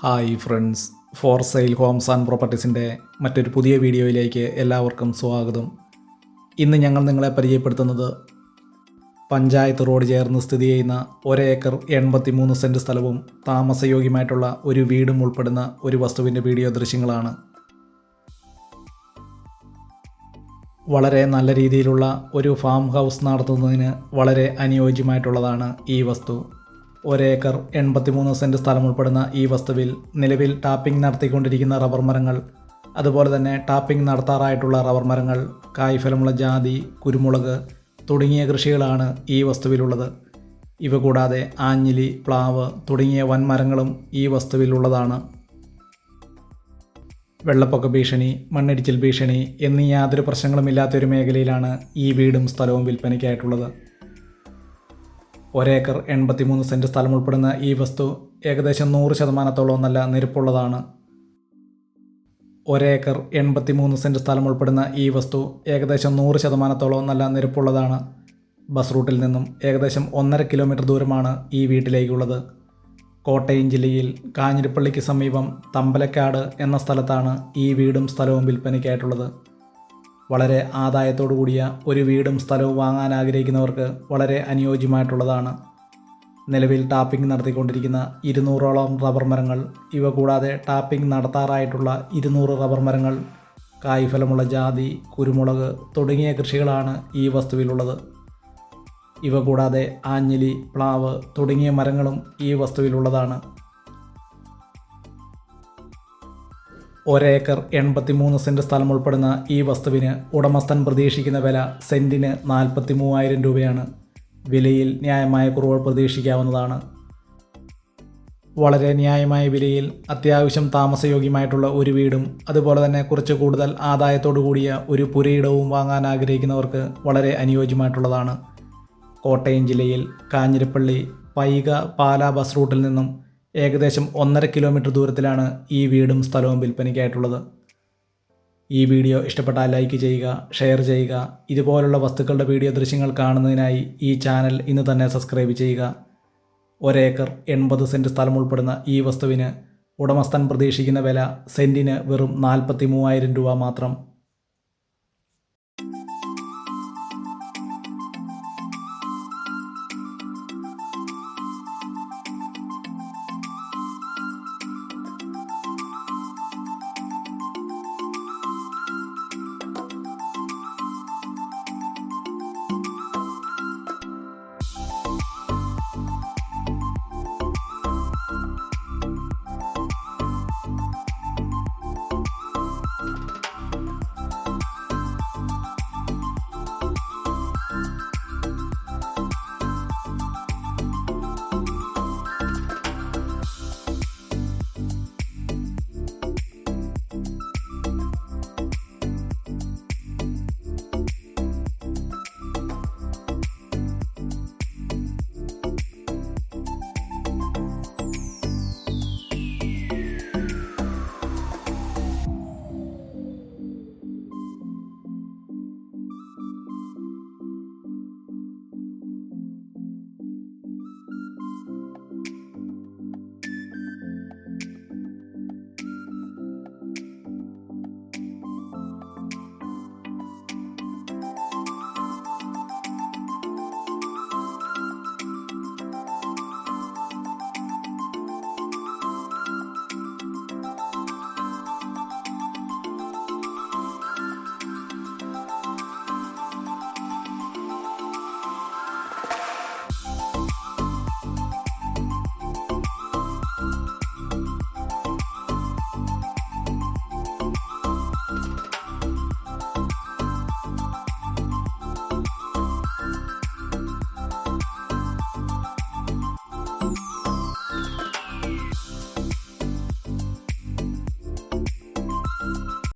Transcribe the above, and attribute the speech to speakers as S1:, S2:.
S1: Hi friends, for sale homes and പ്രോപ്പർട്ടീസിൻ്റെ മറ്റൊരു പുതിയ വീഡിയോയിലേക്ക് എല്ലാവർക്കും സ്വാഗതം. ഇന്ന് ഞങ്ങൾ നിങ്ങളെ പരിചയപ്പെടുത്തുന്നത് പഞ്ചായത്ത് റോഡ് ചേർന്ന് സ്ഥിതി ചെയ്യുന്ന 1 ഏക്കർ 83 സെൻറ്റ് സ്ഥലവും താമസയോഗ്യമായിട്ടുള്ള ഒരു വീടും ഉൾപ്പെടുന്ന ഒരു വസ്തുവിൻ്റെ വീഡിയോ ദൃശ്യങ്ങളാണ്. വളരെ നല്ല രീതിയിലുള്ള ഒരു ഫാം ഹൗസ് നടത്തുന്നതിന് വളരെ അനുയോജ്യമായിട്ടുള്ളതാണ് ഈ വസ്തു. 1 ഏക്കർ 83 സെൻറ്റ് സ്ഥലം ഉൾപ്പെടുന്ന ഈ വസ്തുവിൽ നിലവിൽ ടാപ്പിംഗ് നടത്തിക്കൊണ്ടിരിക്കുന്ന റബ്ബർ മരങ്ങൾ, അതുപോലെ തന്നെ ടാപ്പിംഗ് നടത്താറായിട്ടുള്ള റബ്ബർ മരങ്ങൾ, കായ്ഫലമുള്ള ജാതി, കുരുമുളക് തുടങ്ങിയ കൃഷികളാണ് ഈ വസ്തുവിലുള്ളത്. ഇവ കൂടാതെ ആഞ്ഞിലി, പ്ലാവ് തുടങ്ങിയ വൻമരങ്ങളും ഈ വസ്തുവിലുള്ളതാണ്. വെള്ളപ്പൊക്ക ഭീഷണി, മണ്ണിടിച്ചിൽ ഭീഷണി എന്നീ യാതൊരു പ്രശ്നങ്ങളുമില്ലാത്തൊരു മേഖലയിലാണ് ഈ വീടും സ്ഥലവും വിൽപ്പനയ്ക്കായിട്ടുള്ളത്. 1 ഏക്കർ 83 സെൻറ്റ് സ്ഥലം ഉൾപ്പെടുന്ന ഈ വസ്തു ഏകദേശം 100% നല്ല നിരപ്പുള്ളതാണ്. 1 ഏക്കർ 83 സെൻറ്റ് സ്ഥലം ഉൾപ്പെടുന്ന ഈ വസ്തു ഏകദേശം 100% നല്ല നിരപ്പുള്ളതാണ്. ബസ് റൂട്ടിൽ നിന്നും ഏകദേശം 1.5 കിലോമീറ്റർ ദൂരമാണ് ഈ വീട്ടിലേക്കുള്ളത്. കോട്ടയം ജില്ലയിൽ കാഞ്ഞിരപ്പള്ളിക്ക് സമീപം തമ്പലക്കാട് എന്ന സ്ഥലത്താണ് ഈ വീടും സ്ഥലവും വിൽപ്പനയ്ക്കായിട്ടുള്ളത്. വളരെ ആദായത്തോടു കൂടിയ ഒരു വീടും സ്ഥലവും വാങ്ങാൻ ആഗ്രഹിക്കുന്നവർക്ക് വളരെ അനുയോജ്യമായിട്ടുള്ളതാണ്. നിലവിൽ ടാപ്പിംഗ് നടത്തിക്കൊണ്ടിരിക്കുന്ന 200ഓളം റബ്ബർ മരങ്ങൾ, ഇവ കൂടാതെ ടാപ്പിംഗ് നടത്താറായിട്ടുള്ള 200 റബ്ബർ മരങ്ങൾ, കായ്ഫലമുള്ള ജാതി, കുരുമുളക് തുടങ്ങിയ കൃഷികളാണ് ഈ വസ്തുവിലുള്ളത്. ഇവ കൂടാതെ ആഞ്ഞിലി, പ്ലാവ് തുടങ്ങിയ മരങ്ങളും ഈ വസ്തുവിലുള്ളതാണ്. 1 ഏക്കർ 83 സെൻറ്റ് സ്ഥലം ഉൾപ്പെടുന്ന ഈ വസ്തുവിന് ഉടമസ്ഥൻ പ്രതീക്ഷിക്കുന്ന വില സെൻറ്റിന് 43,000 രൂപയാണ്. വിലയിൽ ന്യായമായ കുറവുകൾ പ്രതീക്ഷിക്കാവുന്നതാണ്. വളരെ ന്യായമായ വിലയിൽ അത്യാവശ്യം താമസയോഗ്യമായിട്ടുള്ള ഒരു വീടും അതുപോലെ തന്നെ കുറച്ച് കൂടുതൽ ആദായത്തോടു കൂടിയ ഒരു പുരയിടവും വാങ്ങാൻ ആഗ്രഹിക്കുന്നവർക്ക് വളരെ അനുയോജ്യമായിട്ടുള്ളതാണ്. കോട്ടയം ജില്ലയിൽ കാഞ്ഞിരപ്പള്ളി, പൈക, പാലാ ബസ് റൂട്ടിൽ നിന്നും ഏകദേശം 1.5 കിലോമീറ്റർ ദൂരത്തിലാണ് ഈ വീടും സ്ഥലവും വിൽപ്പനയ്ക്കായിട്ടുള്ളത്. ഈ വീഡിയോ ഇഷ്ടപ്പെട്ടാൽ ലൈക്ക് ചെയ്യുക, ഷെയർ ചെയ്യുക. ഇതുപോലുള്ള വസ്തുക്കളുടെ വീഡിയോ ദൃശ്യങ്ങൾ കാണുന്നതിനായി ഈ ചാനൽ ഇന്ന് തന്നെ സബ്സ്ക്രൈബ് ചെയ്യുക. 1 ഏക്കർ 80 സെൻറ്റ് സ്ഥലം ഉൾപ്പെടുന്ന ഈ വസ്തുവിന് ഉടമസ്ഥൻ പ്രതീക്ഷിക്കുന്ന വില സെൻറ്റിന് വെറും 43,000 രൂപ മാത്രം.